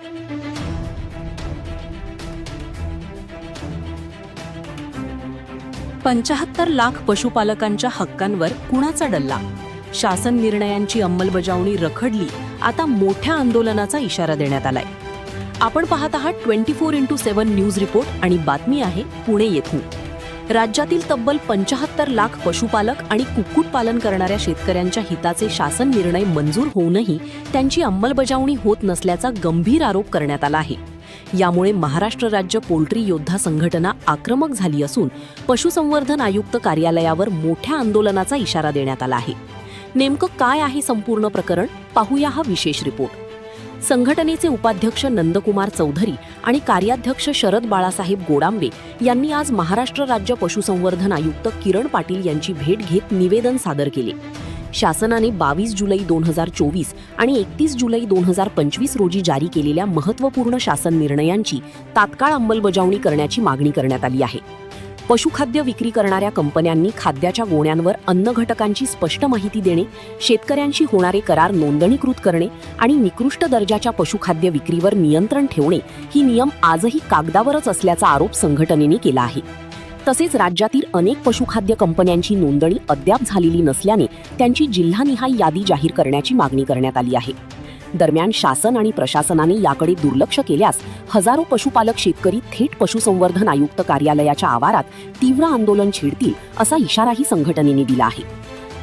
$75 लाख पशुपालकांच्या हक्कांवर कुणाचा डल्ला? शासन निर्णयांची अंमलबजावणी रखडली, आता मोठ्या आंदोलनाचा इशारा देण्यात आलाय. आपण पाहत आहात 24x7 न्यूज रिपोर्ट आणि बातमी आहे पुणे येथून. राज्यातील तब्बल 75 लाख पशुपालक आणि कुक्कुटपालन करणाऱ्या शेतकऱ्यांच्या हिताचे शासन निर्णय मंजूर होऊनही त्यांची अंमलबजावणी होत नसल्याचा गंभीर आरोप करण्यात आला आहे. यामुळे महाराष्ट्र राज्य पोल्ट्री योद्धा संघटना आक्रमक झाली असून पशुसंवर्धन आयुक्त कार्यालयावर मोठ्या आंदोलनाचा इशारा देण्यात आला आहे. नेमकं काय आहे संपूर्ण प्रकरण, पाहूया हा विशेष रिपोर्ट. संघटनेचे उपाध्यक्ष नंदकुमार चौधरी आणि कार्याध्यक्ष शरद बाळासाहेब गोडांबे यांनी आज महाराष्ट्र राज्य पशुसंवर्धन आयुक्त किरण पाटील यांची भेट घेत निवेदन सादर केले. शासनाने 22 जुलै 2024 आणि 31 जुलै 2025 रोजी जारी केलेल्या महत्त्वपूर्ण शासन निर्णयांची तात्काळ अंमलबजावणी करण्याची मागणी करण्यात आली आहे. पशुखाद्य विक्री करणाऱ्या कंपन्यांनी खाद्याच्या गोण्यांवर अन्न घटकांची स्पष्ट माहिती देणे, शेतकऱ्यांशी होणारे करार नोंदणीकृत करणे आणि निकृष्ट दर्जाच्या पशुखाद्य विक्रीवर नियंत्रण ठेवणे ही नियम आजही कागदावरच असल्याचा आरोप संघटनेने केला आहे. तसेच राज्यातील अनेक पशुखाद्य कंपन्यांची नोंदणी अद्याप झालेली नसल्याने त्यांची जिल्हानिहाय यादी जाहीर करण्याची मागणी करण्यात आली आहे. दरम्यान शासन आणि प्रशासनाने याकडे दुर्लक्ष केल्यास हजारो पशुपालक शेतकरी थेट पशुसंवर्धन आयुक्त कार्यालयाच्या आवारात तीव्र आंदोलन छेडतील असा इशाराही संघटनेने दिला आहे.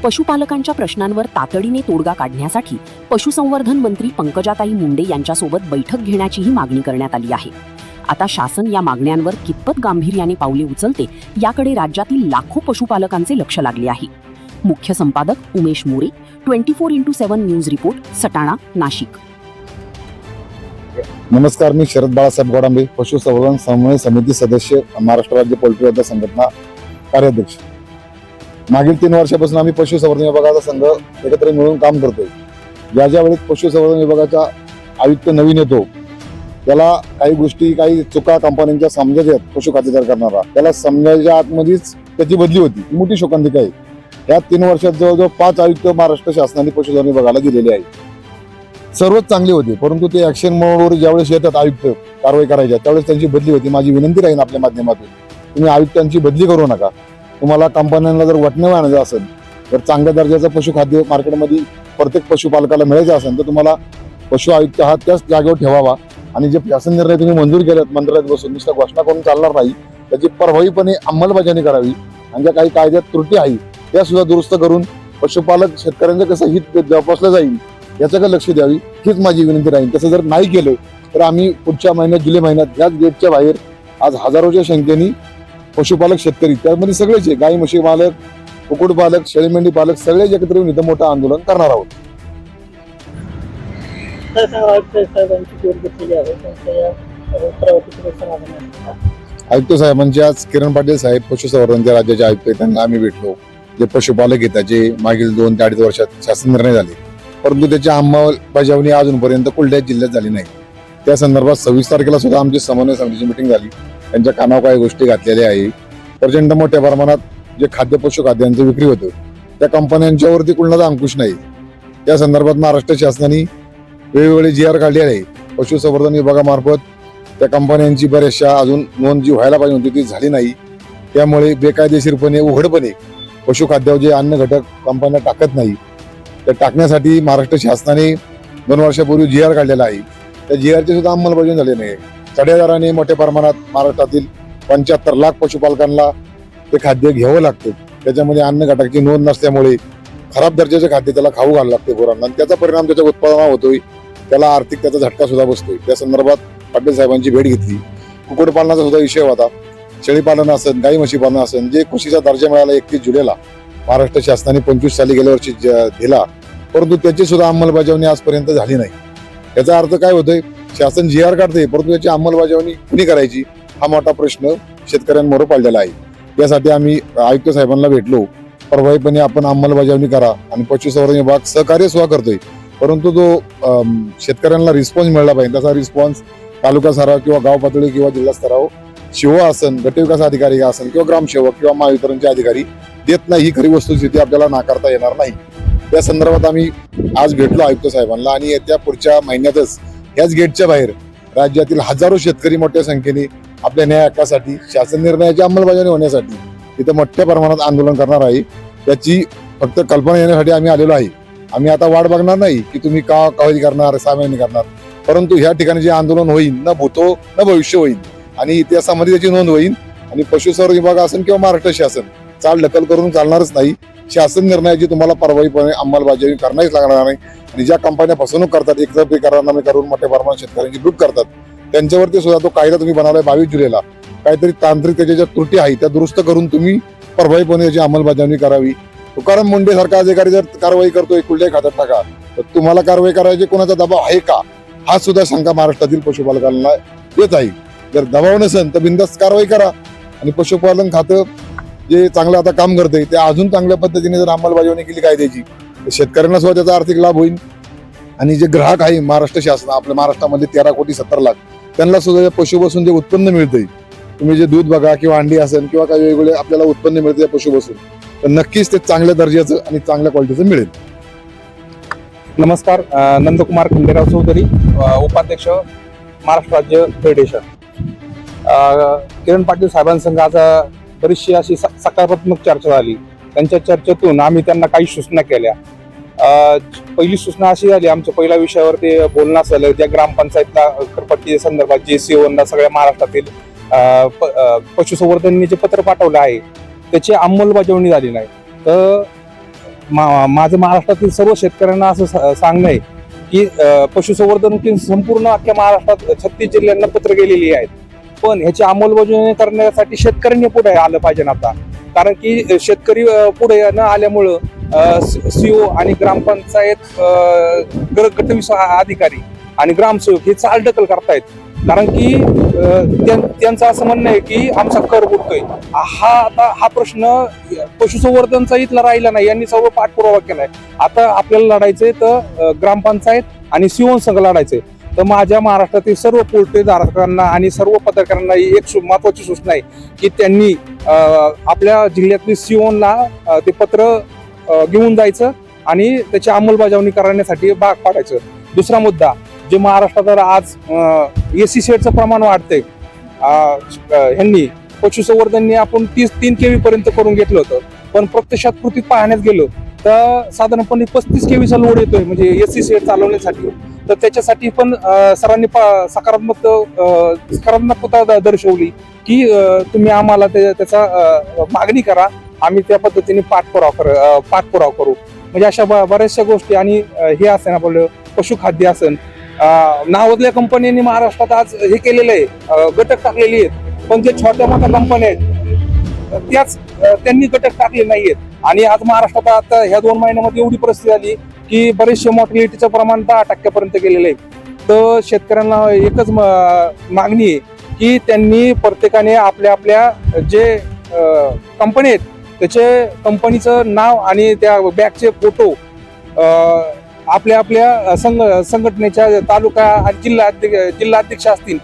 पशुपालकांच्या प्रश्नांवर तातडीने तोडगा काढण्यासाठी पशुसंवर्धन मंत्री पंकजाताई मुंडे यांच्यासोबत बैठक घेण्याचीही मागणी करण्यात आली आहे. आता शासन या मागण्यांवर कितपत गांभीर्याने पावले उचलते याकडे राज्यातील लाखो पशुपालकांचे लक्ष लागले आहे. मुख्य संपादक Umesh More, 24x7 news report, Satana, Nashik. नमस्कार, मी शरद बाळासाहेब गोडांबे, पशुसंवर्धन समन्वय समिती सदस्य, महाराष्ट्र राज्य पोल्ट्री योद्धा संघटना कार्याध्यक्ष. मागील 3 वर्षापासून आम्ही पशुसंवर्धन विभागाचा संघ एकत्र मिळून काम करतोय. ज्या वेळेस पशुसंवर्धन विभागाचा आयुक्त नवीन येतो त्याला काही गोष्टी, काही चुका कंपन्यांच्या समजायच्या आहेत. पशुखाद्य तयार करणारा त्याला समजायच्या आतमध्येच त्याची बदली होती, मोठी शोकांतिका आहे. या 3 वर्षात जवळजवळ 5 आयुक्त महाराष्ट्र शासनाने पशुधन विभागाला दिलेले आहेत. सर्वच चांगले होते, परंतु ते ऍक्शन मोडवर ज्यावेळेस येतात आयुक्त कारवाई करायच्या त्यावेळेस त्यांची बदली होती. माझी विनंती राहील आपल्या माध्यमातून, तुम्ही आयुक्तांची बदली करू नका. तुम्हाला कंपन्यांना जर वटणे आणायचं असेल, तर चांगल्या दर्जाचं पशुखाद्य मार्केटमध्ये प्रत्येक पशुपालकाला मिळायचं असेल तर तुम्हाला पशु आयुक्त हा त्याच जागेवर ठेवावा आणि जे शासन निर्णय तुम्ही मंजूर केलेत मंत्रालयात बसून नुसतं घोषणा करून चालणार नाही, त्याची प्रभावीपणे अंमलबजावणी करावी आणि ज्या काही कायद्यात त्रुटी आहे त्या सुद्धा दुरुस्त करून पशुपालक शेतकऱ्यांचं कसं हित जोपासलं जाईल याच्याकडे लक्ष द्यावी, हीच माझी विनंती राहील. तसं जर नाही केलं तर आम्ही पुढच्या महिन्यात, जुलै महिन्यात याच गेटच्या बाहेर आज हजारोच्या संख्येने पशुपालक शेतकरी, त्यामध्ये सगळेचे गाई म्हशी पालक, कुक्कुटपालक, शेळीमेंढी पालक सगळे एकत्र येऊन इथं मोठं आंदोलन करणार आहोत. आयुक्त साहेबांचे आज किरण पाटील साहेब पशुसंवर्धनच्या राज्याचे आयुक्त आहेत, त्यांना आम्ही भेटलो. जे पशुपालक आहेत त्याचे मागील 2 ते 2.5 वर्षात शासन निर्णय झाले, परंतु त्याची अंमलबजावणी अजूनपर्यंत कोणत्याच जिल्ह्यात झाली नाही. त्या संदर्भात 26 तारखेला सुद्धा आमची समन्वय समितीची मिटिंग झाली. त्यांच्या कानावर काही गोष्टी घातलेल्या आहे. प्रचंड मोठ्या प्रमाणात जे पशुखाद्यांची विक्री होतं त्या कंपन्यांच्यावरती कुणाचा अंकुश नाही. त्या संदर्भात महाराष्ट्र शासनाने वेळोवेळी GR काढले आहे. पशुसंवर्धन विभागामार्फत त्या कंपन्यांची बऱ्याचशा अजून नोंद जी व्हायला पाहिजे होती ती झाली नाही. त्यामुळे बेकायदेशीरपणे, उघडपणे पशुखाद्यावर जे अन्न घटक कंपन्या टाकत नाही त्या टाकण्यासाठी महाराष्ट्र शासनाने 2 वर्षापूर्वी GR काढलेला आहे. त्या GRची सुद्धा अंमलबजावणी झाली नाही. चढ्या दराने मोठ्या प्रमाणात महाराष्ट्रातील 75 लाख पशुपालकांना ते खाद्य घ्यावं लागतं. त्याच्यामध्ये अन्न घटकाची नोंद नसल्यामुळे खराब दर्जाचे खाद्य त्याला खाऊ घालावं लागते पोरांना आणि त्याचा परिणाम त्याच्या उत्पादनावर होतोय. त्याला आर्थिक त्याचा झटका सुद्धा बसतोय. त्या संदर्भात पाटील साहेबांची भेट घेतली. कुक्कुटपालनाचा सुद्धा विषय होता. शेळीपालन असेल, गाई म्हशी पालन असेल, जे कृषीचा दर्जा मिळाला 31 जुलैला महाराष्ट्र शासनाने 25 साली गेल्या वर्षी दिला, परंतु त्याची सुद्धा अंमलबजावणी आजपर्यंत झाली नाही. याचा अर्थ काय होतोय, शासन GR काढते परंतु त्याची अंमलबजावणी कुणी करायची हा मोठा प्रश्न शेतकऱ्यांसमोर पडलेला आहे. यासाठी आम्ही आयुक्त साहेबांना भेटलो. प्रभावीपणे आपण अंमलबजावणी करा आणि पशुसंवर्धन विभाग सहकार्य सुद्धा करतोय, परंतु तो शेतकऱ्यांना रिस्पॉन्स मिळाला पाहिजे. तसा रिस्पॉन्स तालुका स्तरावर किंवा गाव पातळी किंवा जिल्हा स्तरावर शिवा असन, गटविकास अधिकारी असन किंवा ग्रामसेवक किंवा महावितरणचे अधिकारी देत नाही, ही खरी वस्तुस्थिती आपल्याला नाकारता येणार नाही. त्या संदर्भात आम्ही आज भेटलो आयुक्त साहेबांना आणि येत्या पुढच्या महिन्यातच याच गेटच्या बाहेर राज्यातील हजारो शेतकरी मोठ्या संख्येने आपल्या न्याय हक्कासाठी, शासन निर्णयाची अंमलबजावणी होण्यासाठी इथं मोठ्या प्रमाणात आंदोलन करणार आहे. त्याची फक्त कल्पना येण्यासाठी आम्ही आलेलो आहे. आम्ही आता वाट बघणार नाही की तुम्ही कधी करणार, 6 महिने करणार, परंतु ह्या ठिकाणी जे आंदोलन होईल, न भूतो न भविष्य होईल आणि इतिहासामध्ये त्याची नोंद होईल. आणि पशुसंवर्धन विभाग असेल किंवा महाराष्ट्र शासन चाल ढकल करून चालणारच नाही. शासन निर्णयाची तुम्हाला प्रभावीपणे अंमलबजावणी करण्याच लागणार नाही. आणि ज्या कंपन्या फसवणूक करतात, एकतर्फी करारनामे करून मोठ्या प्रमाणात शेतकऱ्यांची लूट करतात, त्यांच्यावरती सुद्धा तो कायदा तुम्ही बनवलाय 22 जुलैला. काहीतरी तांत्रिक त्याच्या ज्या त्रुटी आहेत त्या दुरुस्त करून तुम्ही प्रभावीपणे त्याची अंमलबजावणी करावी. तुकाराम मुंडे सारखा अधिकारी जर कारवाई करतोय कुठल्याही खात्यात टाका, तर तुम्हाला कारवाई करायची कोणाचा दबाव आहे का, हा सुद्धा शंका महाराष्ट्रातील पशुपालकांना येत आहे. जर दबाव नसेल तर बिनधास्त कारवाई करा. आणि पशुपालन खातं जे चांगलं आता काम करतंय ते अजून चांगल्या पद्धतीने जर अंमलबजावणी केली कायद्याची, तर शेतकऱ्यांना सुद्धा त्याचा आर्थिक लाभ होईल. आणि जे ग्राहक आहे महाराष्ट्र शासन, आपल्या महाराष्ट्रामध्ये 13,70,00,000 त्यांना सुद्धा पशुपासून जे उत्पन्न मिळतंय, तुम्ही जे दूध बघा किंवा अंडी असेल किंवा काही वेगवेगळे आपल्याला उत्पन्न मिळते पशुपासून, तर नक्कीच ते चांगल्या दर्जाचं आणि चांगल्या क्वालिटीचं मिळेल. नमस्कार, नंदकुमार खंडेराव चौधरी, उपाध्यक्ष महाराष्ट्र राज्य फेडरेशन. किरण पाटील साहेबांसंग आज बरीचशी अशी सकारात्मक चर्चा झाली. त्यांच्या चर्चेतून आम्ही त्यांना काही सूचना केल्या. पहिली सूचना अशी झाली, आमच्या पहिल्या विषयावर ते बोलणं असेल, ज्या ग्रामपंचायतला घरपट्टी संदर्भात JCO सगळ्या महाराष्ट्रातील पशुसंवर्धनने जे पत्र पाठवलं आहे त्याची अंमलबजावणी झाली नाही. तर माझं महाराष्ट्रातील सर्व शेतकऱ्यांना असं सांगणं आहे की पशुसंवर्धन संपूर्ण अख्ख्या महाराष्ट्रात 36 जिल्ह्यांना पत्र गेलेली आहेत, पण ह्याची अंमलबजावणी करण्यासाठी शेतकऱ्यांनी पुढे आलं पाहिजे ना आता. कारण की शेतकरी पुढे न आल्यामुळं CO आणि ग्रामपंचायत गट अधिकारी आणि ग्रामसेवक हे चालढकल करतायत. कारण की त्यांचं असं म्हणणं आहे की आमचा कर बुडतोय. हा प्रश्न पशुसंवर्धनचा इथला राहिला नाही, यांनी सर्व पाठपुरावा केलाय. आता आपल्याला लढायचंय तर ग्रामपंचायत आणि CO संघ लढायचंय. तर माझ्या महाराष्ट्रातील सर्व पोल्ट्रीधारकांना आणि सर्व पत्रकारांना एक महत्वाची सूचना आहे की त्यांनी आपल्या जिल्ह्यातील CO ते पत्र घेऊन जायचं आणि त्याची अंमलबजावणी करण्यासाठी भाग पाडायचं. दुसरा मुद्दा, जे महाराष्ट्रात आज SC प्रमाण वाढतंय, ह्यांनी पशुसंवर्धनने आपण 3 KV पर्यंत करून घेतलं होतं, पण प्रत्यक्षात कृतीत पाहण्यात गेलो तर साधारणपणे 35 KVचा लोड येतोय म्हणजे SC चालवण्यासाठी. तर त्याच्यासाठी पण सरांनी सकारात्मकता दर्शवली की तुम्ही आम्हाला त्याचा मागणी करा, आम्ही त्या पद्धतीने पाठपुरावा करू. म्हणजे अशा बऱ्याचशा गोष्टी. आणि हे असेल आपलं पशुखाद्य असेल, नावाजलेल्या कंपन्यांनी महाराष्ट्रात आज हे केलेलं आहे, घटक टाकलेली आहेत, पण जे छोट्या मोठ्या कंपन्या आहेत त्याच त्यांनी घटक टाकले नाहीयेत. आणि आज महाराष्ट्रात आता ह्या 2 महिन्यामध्ये एवढी परिस्थिती आली की बरेचसे मॉर्टिलिटीचं प्रमाण 10% गेलेलं आहे. तर शेतकऱ्यांना एकच मागणी आहे की त्यांनी प्रत्येकाने आपल्या जे कंपनी आहेत त्याचे कंपनीचं नाव आणि त्या बॅगचे फोटो आपल्या संघटनेच्या तालुका आणि जिल्हा अध्यक्ष असतील